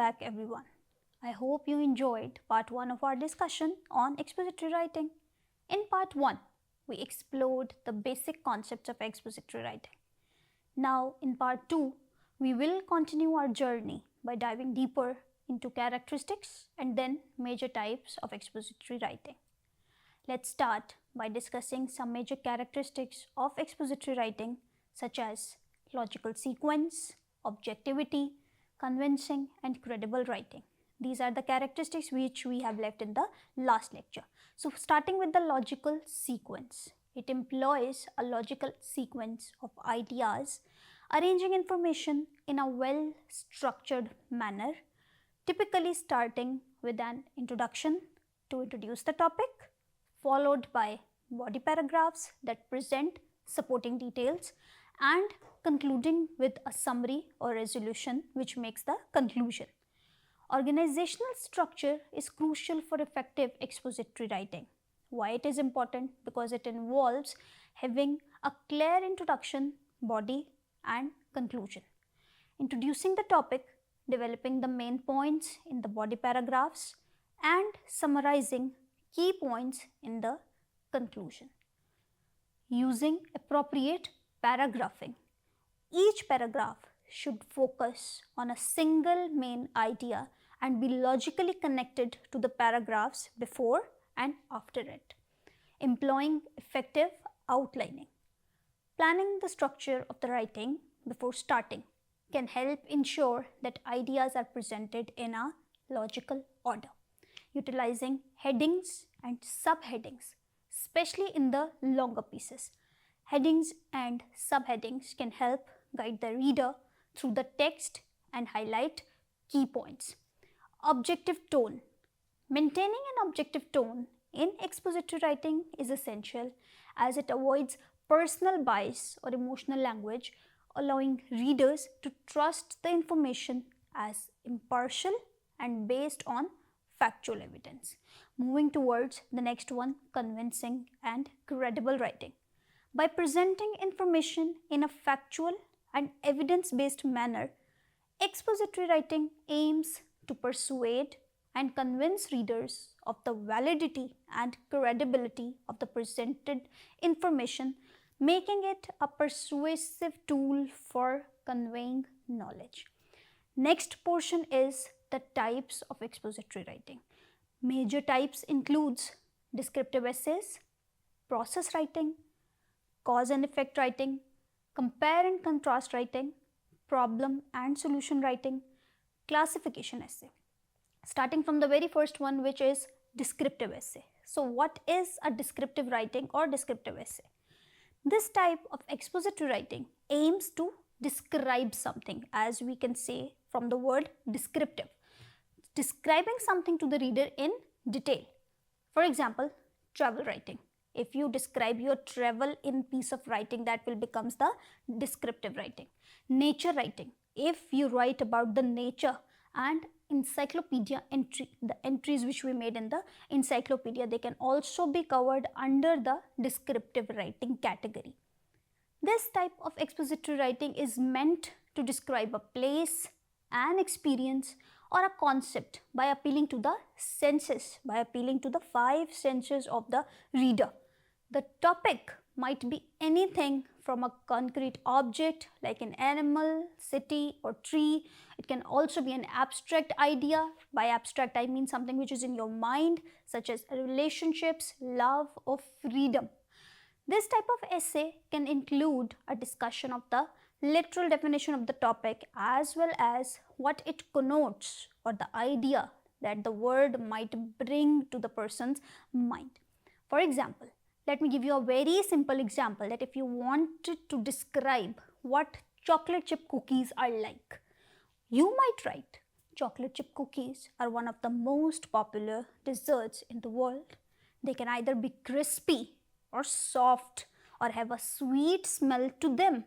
back everyone. I hope you enjoyed part 1 of our discussion on expository writing. In part 1, we explored the basic concepts of expository writing. Now in part 2, we will continue our journey by diving deeper into characteristics and then major types of expository writing. Let's start by discussing some major characteristics of expository writing such as logical sequence, objectivity, convincing and credible writing. These are the characteristics which we have left in the last lecture. So starting with the logical sequence. It employs a logical sequence of ideas, arranging information in a well-structured manner, typically starting with an introduction to introduce the topic, followed by body paragraphs that present supporting details and concluding with a summary or resolution which makes the conclusion. Organizational structure is crucial for effective expository writing. Why it is important? Because it involves having a clear introduction, body and conclusion. Introducing the topic, developing the main points in the body paragraphs and summarizing key points in the conclusion. Using appropriate paragraphing. Each paragraph should focus on a single main idea and be logically connected to the paragraphs before and after it. Employing effective outlining. Planning the structure of the writing before starting can help ensure that ideas are presented in a logical order. Utilizing headings and subheadings, especially in the longer pieces. Headings and subheadings can help guide the reader through the text and highlight key points. Objective tone. Maintaining an objective tone in expository writing is essential as it avoids personal bias or emotional language, allowing readers to trust the information as impartial and based on factual evidence. Moving towards the next one, convincing and credible writing. By presenting information in a factual and evidence-based manner, expository writing aims to persuade and convince readers of the validity and credibility of the presented information, making it a persuasive tool for conveying knowledge. Next portion is the types of expository writing. Major types includes descriptive essays, process writing, cause and effect writing, compare and contrast writing, problem and solution writing, classification essay. Starting from the very first one, which is descriptive essay. So what is a descriptive writing or descriptive essay? This type of expository writing aims to describe something, as we can say from the word descriptive, describing something to the reader in detail. For example, travel writing. If you describe your travel in piece of writing, that will become the descriptive writing. Nature writing. If you write about the nature and encyclopedia entry, the entries which we made in the encyclopedia, they can also be covered under the descriptive writing category. This type of expository writing is meant to describe a place, an experience or a concept by appealing to the senses, by appealing to the 5 senses of the reader. The topic might be anything from a concrete object like an animal, city or tree. It can also be an abstract idea. By abstract, I mean something which is in your mind, such as relationships, love or freedom. This type of essay can include a discussion of the literal definition of the topic as well as what it connotes or the idea that the word might bring to the person's mind. For example, let me give you a very simple example that if you wanted to describe what chocolate chip cookies are like, you might write, chocolate chip cookies are one of the most popular desserts in the world. They can either be crispy or soft or have a sweet smell to them.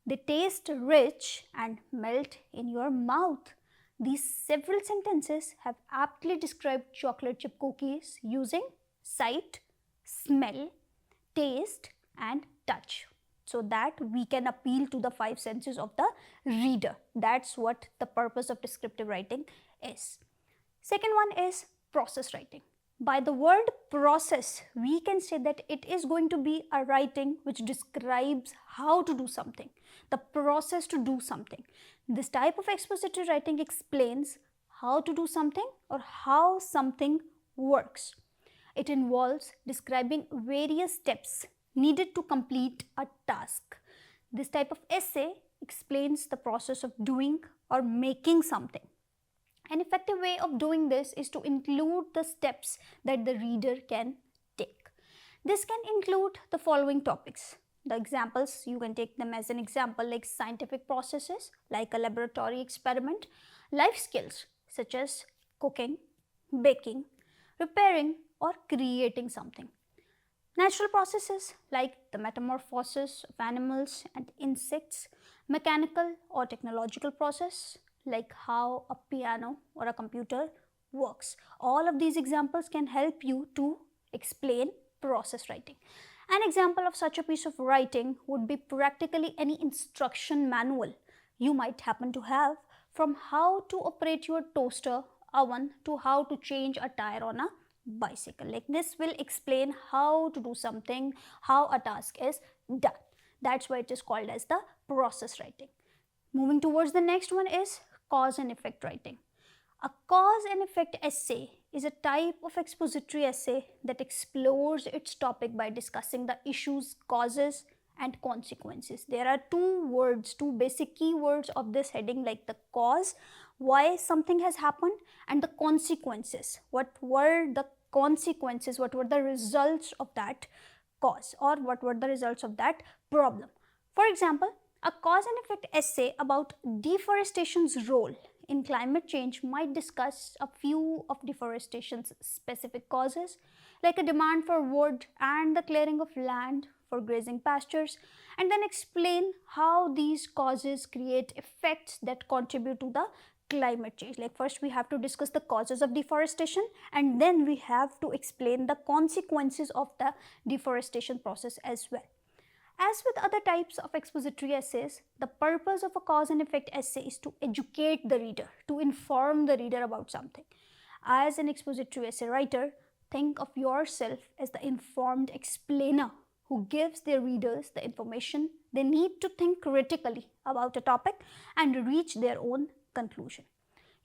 They taste rich and melt in your mouth. These several sentences have aptly described chocolate chip cookies using sight, smell, taste and touch, so that we can appeal to the 5 senses of the reader. That's what the purpose of descriptive writing is. Second one is process writing. By the word process, we can say that it is going to be a writing which describes how to do something, the process to do something. This type of expository writing explains how to do something or how something works. It involves describing various steps needed to complete a task. This type of essay explains the process of doing or making something. An effective way of doing this is to include the steps that the reader can take. This can include the following topics. The examples, you can take them as an example like scientific processes, like a laboratory experiment, life skills such as cooking, baking, repairing or creating something. Natural processes like the metamorphosis of animals and insects, mechanical or technological process like how a piano or a computer works. All of these examples can help you to explain process writing. An example of such a piece of writing would be practically any instruction manual you might happen to have, from how to operate your toaster oven to how to change a tire on a bicycle. Like this will explain how to do something, how a task is done. That's why it is called as the process writing. Moving towards the next one is cause and effect writing. A cause and effect essay is a type of expository essay that explores its topic by discussing the issues, causes and consequences. There are two basic keywords of this heading, like the cause, why something has happened, and the consequences. What were the consequences, what were the results of that cause, or what were the results of that problem. For example, a cause and effect essay about deforestation's role in climate change might discuss a few of deforestation's specific causes, like a demand for wood and the clearing of land for grazing pastures, and then explain how these causes create effects that contribute to the climate change. Like first we have to discuss the causes of deforestation, and then we have to explain the consequences of the deforestation process as well. As with other types of expository essays, the purpose of a cause and effect essay is to educate the reader, to inform the reader about something. As an expository essay writer, think of yourself as the informed explainer who gives their readers the information they need to think critically about a topic and reach their own conclusion.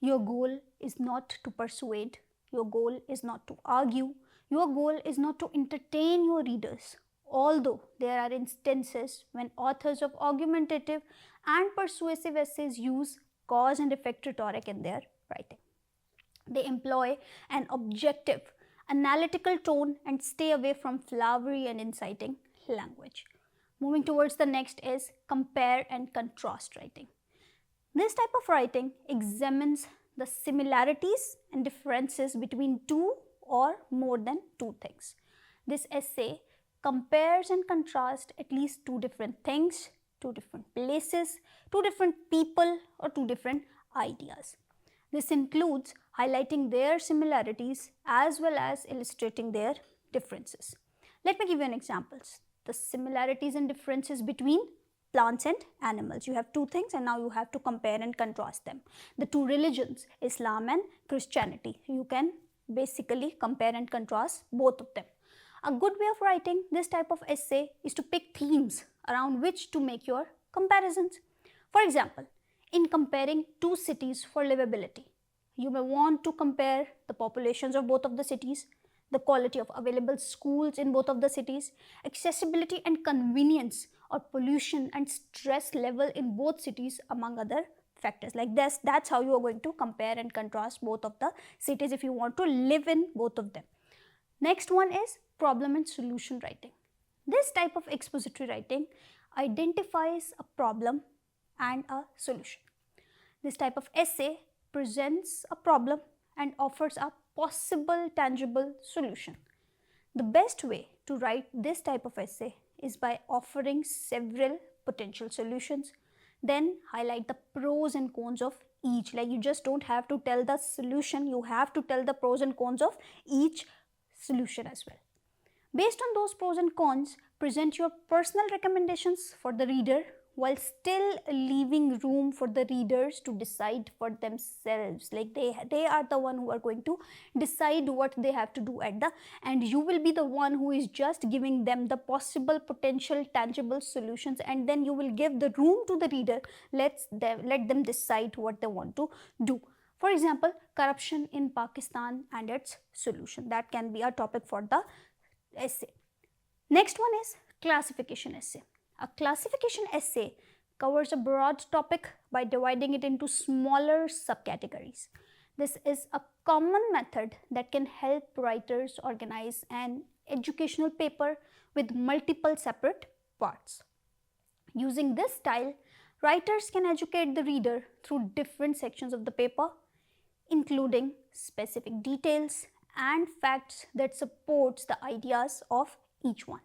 Your goal is not to persuade, your goal is not to argue, your goal is not to entertain your readers. Although there are instances when authors of argumentative and persuasive essays use cause and effect rhetoric in their writing. They employ an objective, analytical tone and stay away from flowery and inciting language. Moving towards the next is compare and contrast writing. This type of writing examines the similarities and differences between two or more than two things. This essay compares and contrasts at least two different things, two different places, two different people, or two different ideas. This includes highlighting their similarities as well as illustrating their differences. Let me give you an example. The similarities and differences between plants and animals. You have two things and now you have to compare and contrast them. The two religions, Islam and Christianity. You can basically compare and contrast both of them. A good way of writing this type of essay is to pick themes around which to make your comparisons. For example, in comparing two cities for livability, you may want to compare the populations of both of the cities, the quality of available schools in both of the cities, accessibility and convenience, or pollution and stress level in both cities, among other factors. Like this, that's how you are going to compare and contrast both of the cities if you want to live in both of them. Next one is problem and solution writing. This type of expository writing identifies a problem and a solution. This type of essay presents a problem and offers a possible tangible solution. The best way to write this type of essay is by offering several potential solutions, then highlight the pros and cons of each. Like you just don't have to tell the solution, you have to tell the pros and cons of each solution as well. Based on those pros and cons, present your personal recommendations for the reader while still leaving room for the readers to decide for themselves. Like they are the one who are going to decide what they have to do at the end. You will be the one who is just giving them the possible, potential, tangible solutions, and then you will give the room to the reader. Let them decide what they want to do. For example, corruption in Pakistan and its solution. That can be a topic for the essay. Next one is classification essay. A classification essay covers a broad topic by dividing it into smaller subcategories. This is a common method that can help writers organize an educational paper with multiple separate parts. Using this style, writers can educate the reader through different sections of the paper, including specific details and facts that supports the ideas of each one.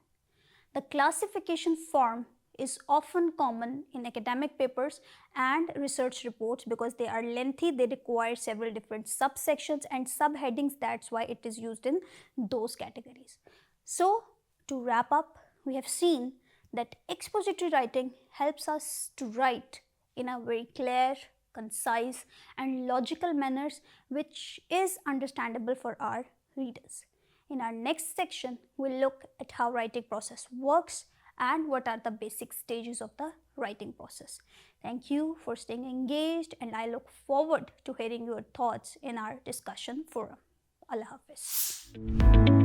The classification form is often common in academic papers and research reports because they are lengthy, they require several different subsections and subheadings. That's why it is used in those categories. So, to wrap up, we have seen that expository writing helps us to write in a very clear, concise and logical manners which is understandable for our readers. In our next section, we'll look at how writing process works and what are the basic stages of the writing process. Thank you for staying engaged, and I look forward to hearing your thoughts in our discussion forum. Allah Hafiz.